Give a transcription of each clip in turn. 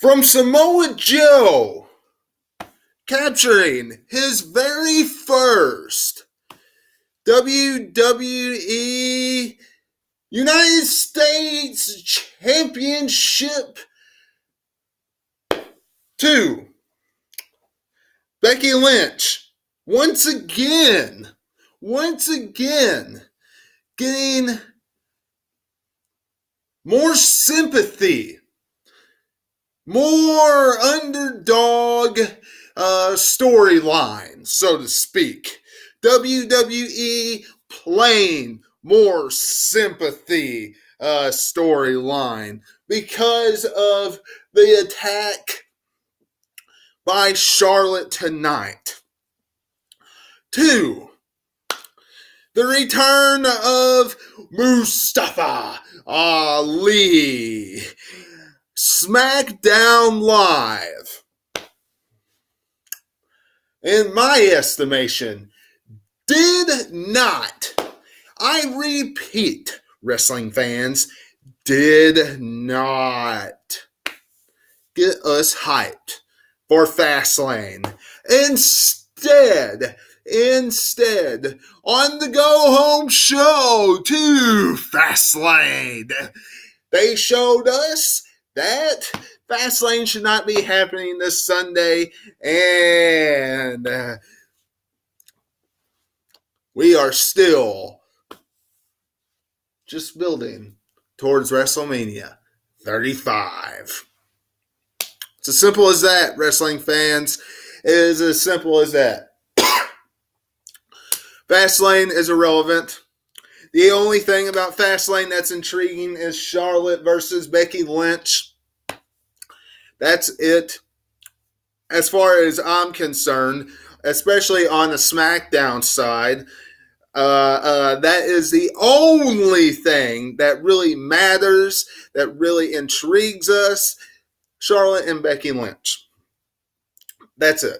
From Samoa Joe, capturing his very first WWE United States Championship to Becky Lynch. Once again, getting more sympathy, more underdog storyline, so to speak. WWE playing more sympathy storyline because of the attack by Charlotte tonight. 2. The return of Mustafa Ali. SmackDown Live. In my estimation, did not, I repeat, wrestling fans, did not get us hyped for Fastlane. Instead, on the go-home show to Fastlane, they showed us that Fastlane should not be happening this Sunday, and we are still just building towards WrestleMania 35. It's as simple as that, wrestling fans. It is as simple as that. Fastlane is irrelevant. The only thing about Fastlane that's intriguing is Charlotte versus Becky Lynch. That's it. As far as I'm concerned, especially on the SmackDown side, that is the only thing that really matters, that really intrigues us. Charlotte and Becky Lynch. That's it.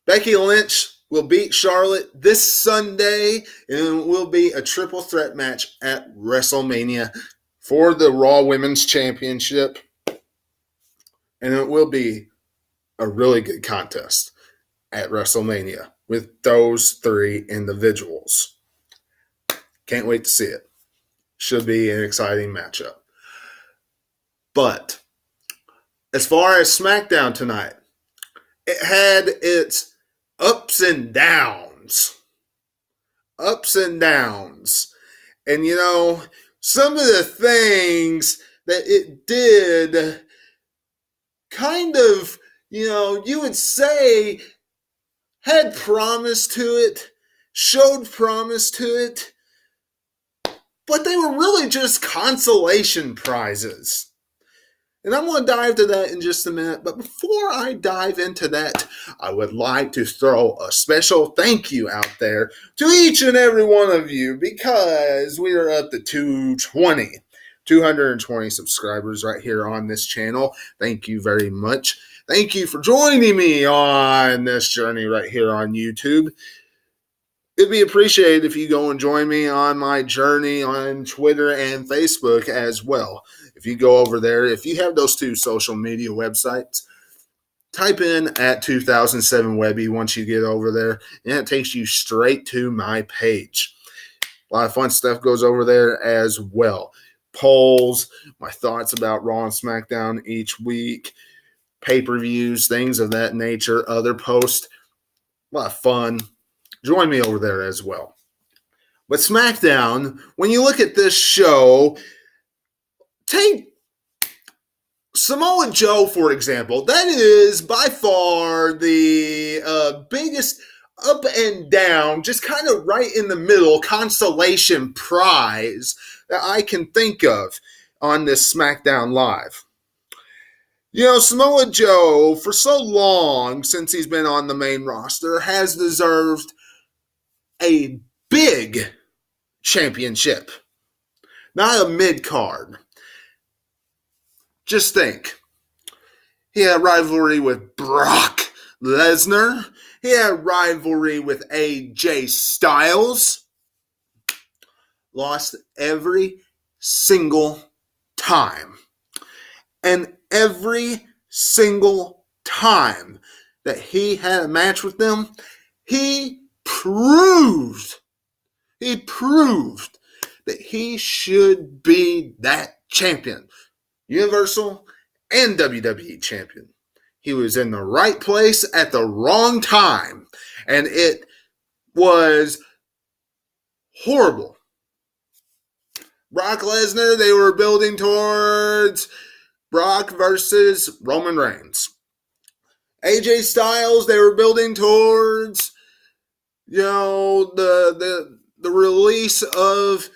Becky Lynch will beat Charlotte this Sunday, and it will be a triple threat match at WrestleMania for the Raw Women's Championship. And it will be a really good contest at WrestleMania with those three individuals. Can't wait to see it. Should be an exciting matchup. But as far as SmackDown tonight, it had its ups and downs. And, you know, some of the things that it did kind of, you know, you would say had promise to it, showed promise to it, but they were really just consolation prizes. And I'm going to dive to that in just a minute. But before I dive into that, I would like to throw a special thank you out there to each and every one of you, because we are up to 220 subscribers right here on this channel. Thank you very much. Thank you for joining me on this journey right here on YouTube. It'd be appreciated if you go and join me on my journey on Twitter and Facebook as well. If you go over there, if you have those two social media websites, type in at 2007 Webby once you get over there, and it takes you straight to my page. A lot of fun stuff goes over there as well. Polls, my thoughts about Raw and SmackDown each week, pay-per-views, things of that nature, other posts. A lot of fun. Join me over there as well. But SmackDown, when you look at this show, take Samoa Joe, for example. That is by far the biggest up and down, just kind of right in the middle consolation prize that I can think of on this SmackDown Live. You know, Samoa Joe, for so long since he's been on the main roster, has deserved a big championship, not a mid-card. Just think. He had rivalry with Brock Lesnar. He had rivalry with AJ Styles. Lost every single time. And every single time that he had a match with them, he proved that he should be that champion, Universal and WWE champion. He was in the right place at the wrong time, and it was horrible. Brock Lesnar, they were building towards Brock versus Roman Reigns. AJ Styles, they were building towards, the release of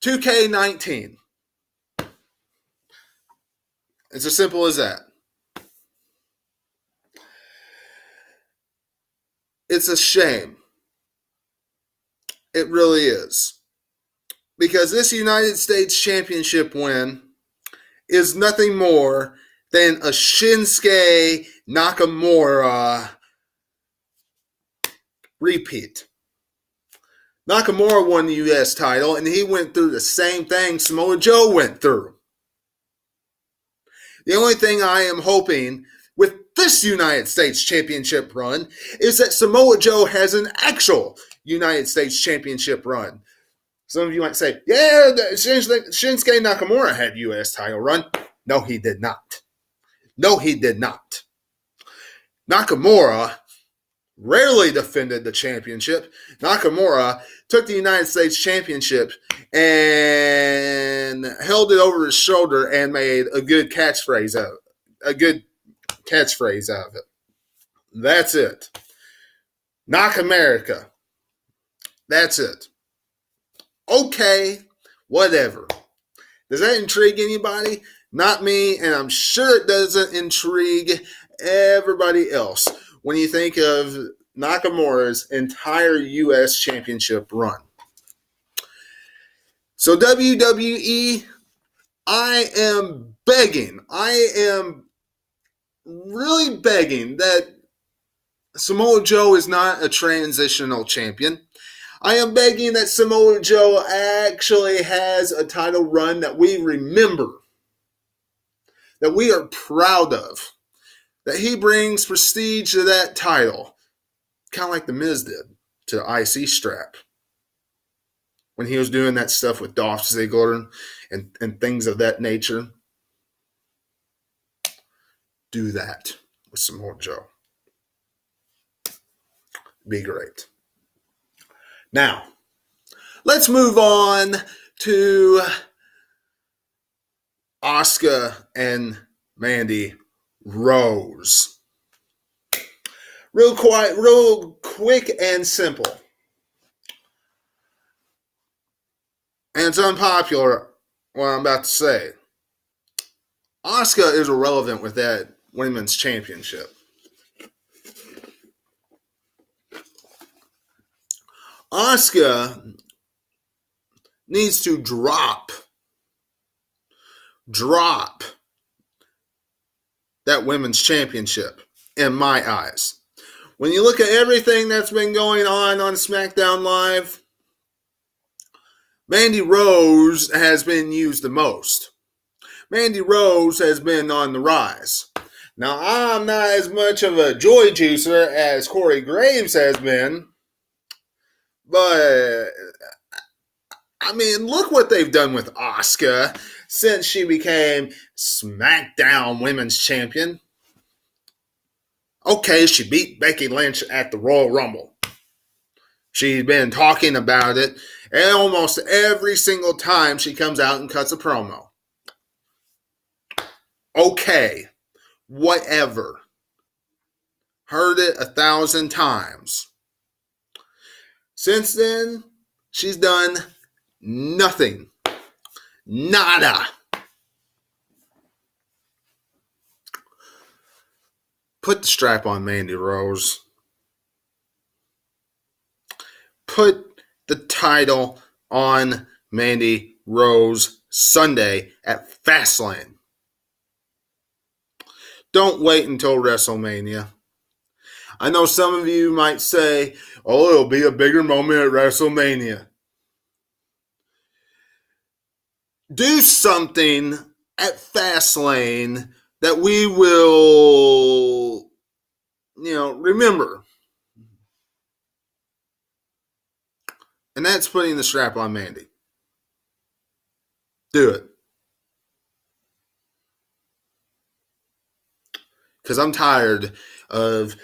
2K19. It's as simple as that. It's a shame. It really is. Because this United States Championship win is nothing more than a Shinsuke Nakamura repeat. Nakamura won the U.S. title, and he went through the same thing Samoa Joe went through. The only thing I am hoping with this United States Championship run is that Samoa Joe has an actual United States Championship run. Some of you might say, yeah, Shinsuke Nakamura had U.S. title run. No, he did not. Nakamura rarely defended the championship. Nakamura took the United States Championship and held it over his shoulder and made a good catchphrase out of it. That's it. Knock America. That's it. Okay, whatever. Does that intrigue anybody? Not me, and I'm sure it doesn't intrigue everybody else when you think of Nakamura's entire U.S. Championship run. So WWE, I am really begging that Samoa Joe is not a transitional champion. I am begging that Samoa Joe actually has a title run that we remember, that we are proud of, that he brings prestige to that title, kind of like The Miz did to the IC strap when he was doing that stuff with Dolph Ziggler and things of that nature. Do that with Samoa Joe. Be great. Now, let's move on to Asuka and Mandy Rose. Real quick and simple. And it's unpopular what I'm about to say. Asuka is irrelevant with that women's championship. Asuka needs to drop that women's championship in my eyes. When you look at everything that's been going on SmackDown Live, Mandy Rose has been used the most. Mandy Rose has been on the rise. Now, I'm not as much of a joy juicer as Corey Graves has been, but I mean, look what they've done with Asuka since she became SmackDown Women's Champion. Okay, she beat Becky Lynch at the Royal Rumble. She's been talking about it, and almost every single time she comes out and cuts a promo. Okay, whatever. Heard it 1,000 times. Since then, she's done nothing. Nada. Put the strap on Mandy Rose. Put the title on Mandy Rose Sunday at Fastlane. Don't wait until WrestleMania. I know some of you might say, oh, it'll be a bigger moment at WrestleMania. Do something at Fastlane that we will, remember. And that's putting the strap on Mandy. Do it. Because I'm tired of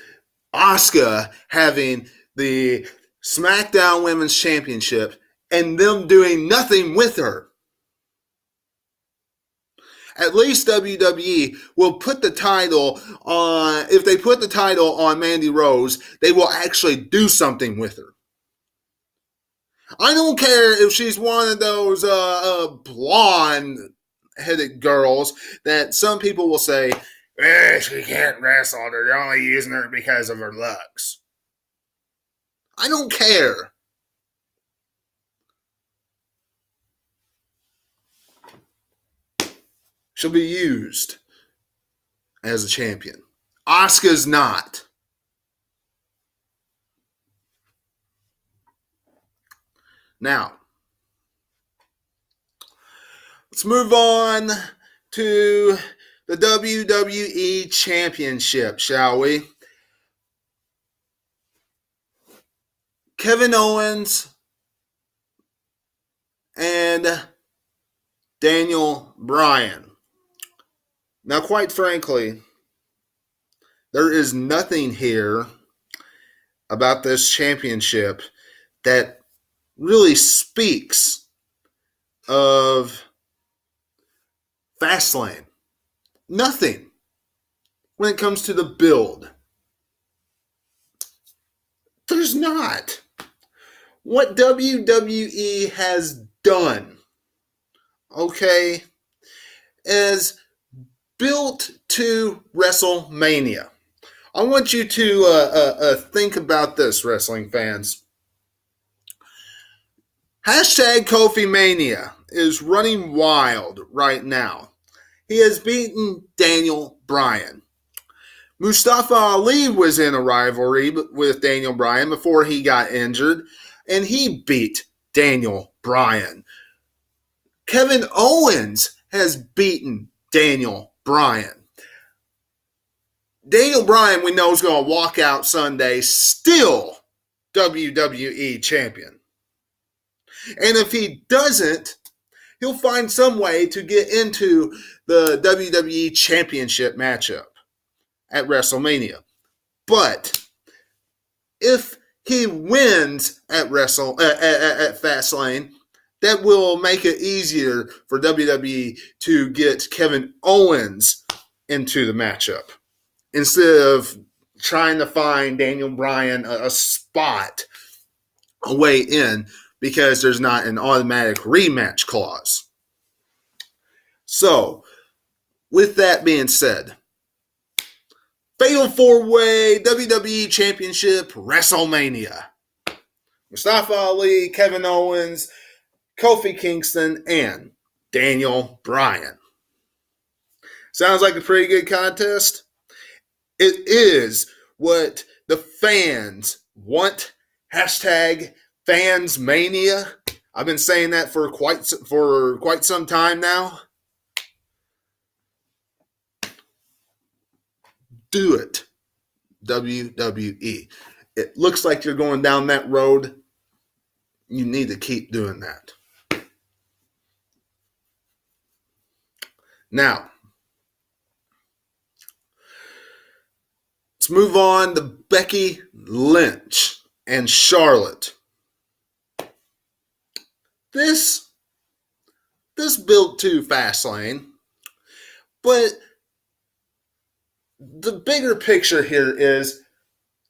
Asuka having the SmackDown Women's Championship and them doing nothing with her. At least WWE will put the title on, if they put the title on Mandy Rose, they will actually do something with her. I don't care if she's one of those blonde-headed girls that some people will say, she can't wrestle. They're only using her because of her looks. I don't care. She'll be used as a champion. Asuka's not. Now, let's move on to the WWE Championship, shall we? Kevin Owens and Daniel Bryan. Now, quite frankly, there is nothing here about this championship that really speaks of Fastlane. Nothing when it comes to the build. There's not. What WWE has done, okay, is built to WrestleMania. I want you to think about this, wrestling fans. Hashtag Kofi Mania is running wild right now. He has beaten Daniel Bryan. Mustafa Ali was in a rivalry with Daniel Bryan before he got injured, and he beat Daniel Bryan. Kevin Owens has beaten Daniel Bryan. Daniel Bryan, we know, is going to walk out Sunday still WWE champion. And if he doesn't, he'll find some way to get into the WWE championship matchup at WrestleMania. But if he wins at Fastlane, that will make it easier for WWE to get Kevin Owens into the matchup instead of trying to find Daniel Bryan a spot, a way in, because there's not an automatic rematch clause. So, with that being said, Fatal 4-Way WWE Championship WrestleMania. Mustafa Ali, Kevin Owens, Kofi Kingston, and Daniel Bryan. Sounds like a pretty good contest. It is what the fans want. Hashtag FansMania. I've been saying that for quite some time now. Do it, WWE. It looks like you're going down that road. You need to keep doing that. Now, let's move on to Becky Lynch and Charlotte. This built to Fastlane, but the bigger picture here is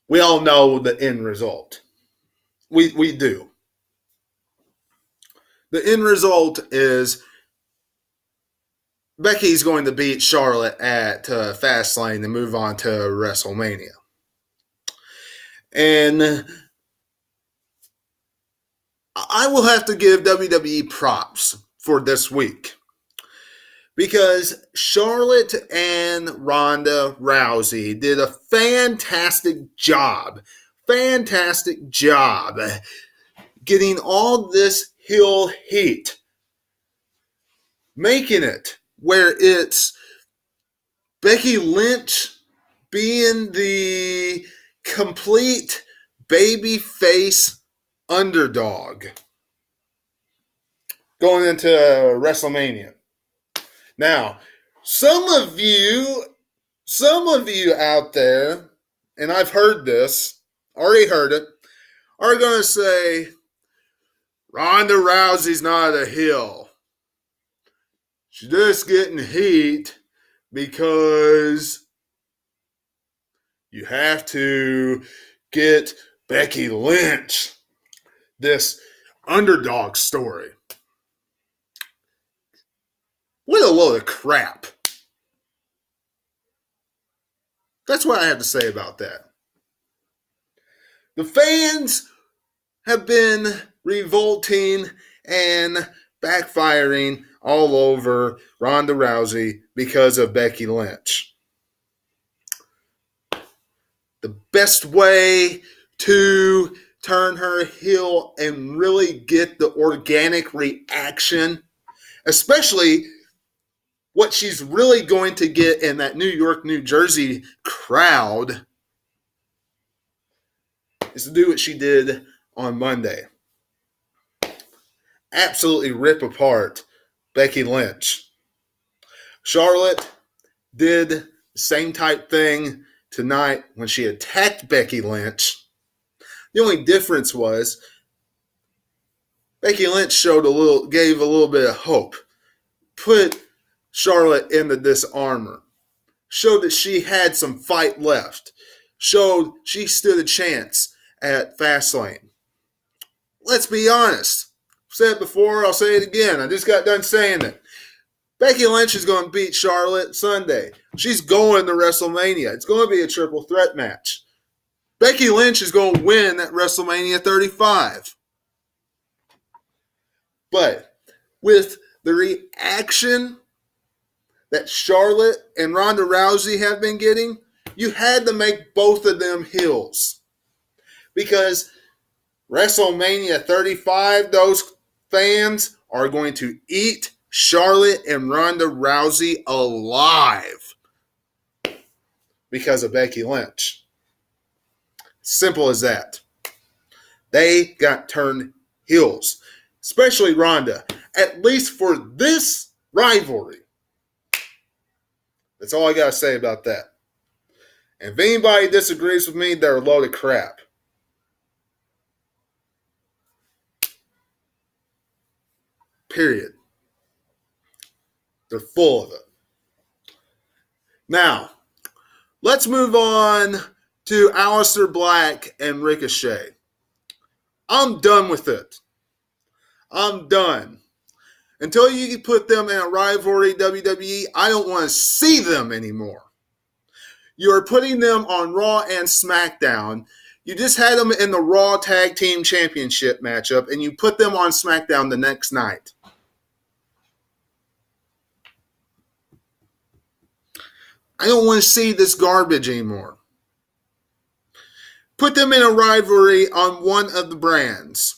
we all know the end result. We do. The end result is Becky's going to beat Charlotte at Fastlane and move on to WrestleMania. And I will have to give WWE props for this week, because Charlotte and Ronda Rousey did a fantastic job getting all this heel heat, making it where it's Becky Lynch being the complete babyface underdog going into WrestleMania. Now, some of you out there, and I've heard this, already heard it, are going to say, Ronda Rousey's not a heel. She's just getting heat because you have to get Becky Lynch this underdog story. What a load of crap. That's what I have to say about that. The fans have been revolting and backfiring all over Ronda Rousey because of Becky Lynch. The best way to turn her heel and really get the organic reaction, especially what she's really going to get in that New York, New Jersey crowd, is to do what she did on Monday. Absolutely rip apart Becky Lynch. Charlotte did the same type thing tonight when she attacked Becky Lynch. The only difference was Becky Lynch gave a little bit of hope. Put Charlotte in the disarmor. Showed that she had some fight left. Showed she stood a chance at Fastlane. Let's be honest. I've said it before, I'll say it again. I just got done saying it. Becky Lynch is going to beat Charlotte Sunday. She's going to WrestleMania. It's going to be a triple threat match. Becky Lynch is going to win at WrestleMania 35. But with the reaction that Charlotte and Ronda Rousey have been getting, you had to make both of them heels. Because WrestleMania 35, those fans are going to eat Charlotte and Ronda Rousey alive because of Becky Lynch. Simple as that. They got turned heels, especially Ronda, at least for this rivalry. That's all I got to say about that. And if anybody disagrees with me, they're a load of crap. Period. They're full of it. Now, let's move on to Aleister Black and Ricochet. I'm done with it. I'm done. Until you put them in a rivalry WWE, I don't want to see them anymore. You're putting them on Raw and SmackDown. You just had them in the Raw Tag Team Championship matchup, and you put them on SmackDown the next night. I don't want to see this garbage anymore. Put them in a rivalry on one of the brands.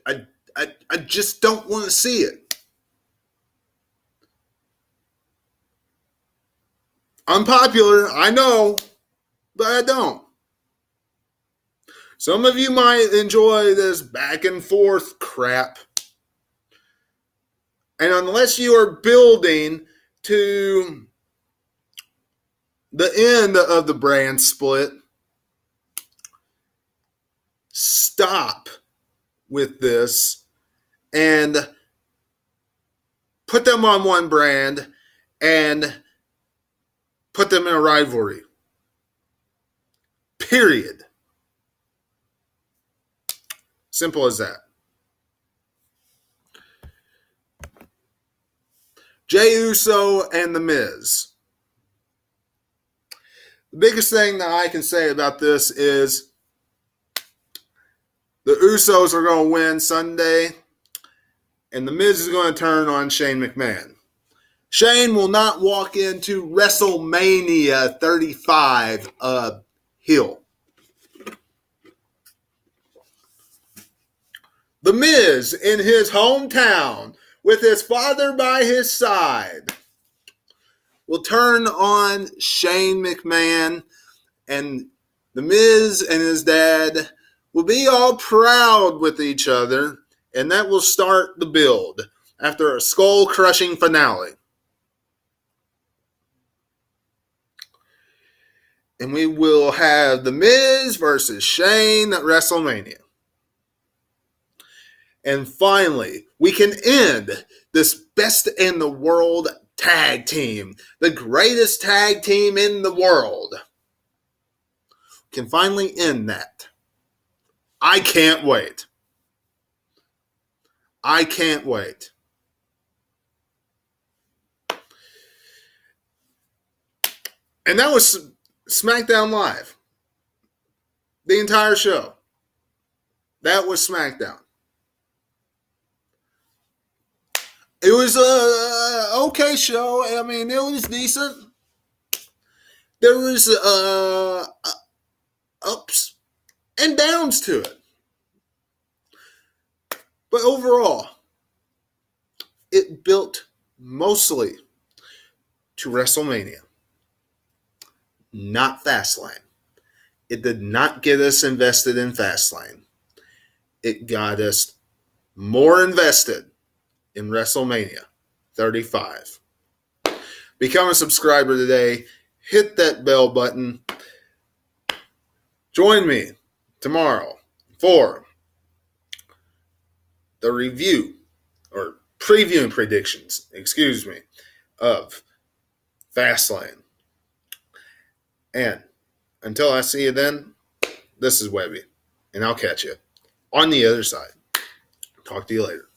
I just don't want to see it. Unpopular, I know, but I don't. Some of you might enjoy this back and forth crap. And unless you are building to the end of the brand split, stop with this and put them on one brand and put them in a rivalry. Period. Simple as that. Jey Uso and The Miz. The biggest thing that I can say about this is the Usos are going to win Sunday, and The Miz is going to turn on Shane McMahon. Shane will not walk into WrestleMania 35 heel. The Miz in his hometown with his father by his side will turn on Shane McMahon, and The Miz and his dad will be all proud with each other, and that will start the build after a skull-crushing finale. And we will have The Miz versus Shane at WrestleMania. And finally, we can end this best in the world tag team, the greatest tag team in the world. Can finally end that. I can't wait. I can't wait. And that was SmackDown Live. The entire show. That was SmackDown. It was a okay show. I mean, it was decent. There was ups and downs to it. But overall, it built mostly to WrestleMania, not Fastlane. It did not get us invested in Fastlane. It got us more invested in WrestleMania 35. Become a subscriber today. Hit that bell button. Join me tomorrow for the review or preview and predictions, of Fastlane. And until I see you then, this is Webby, and I'll catch you on the other side. Talk to you later.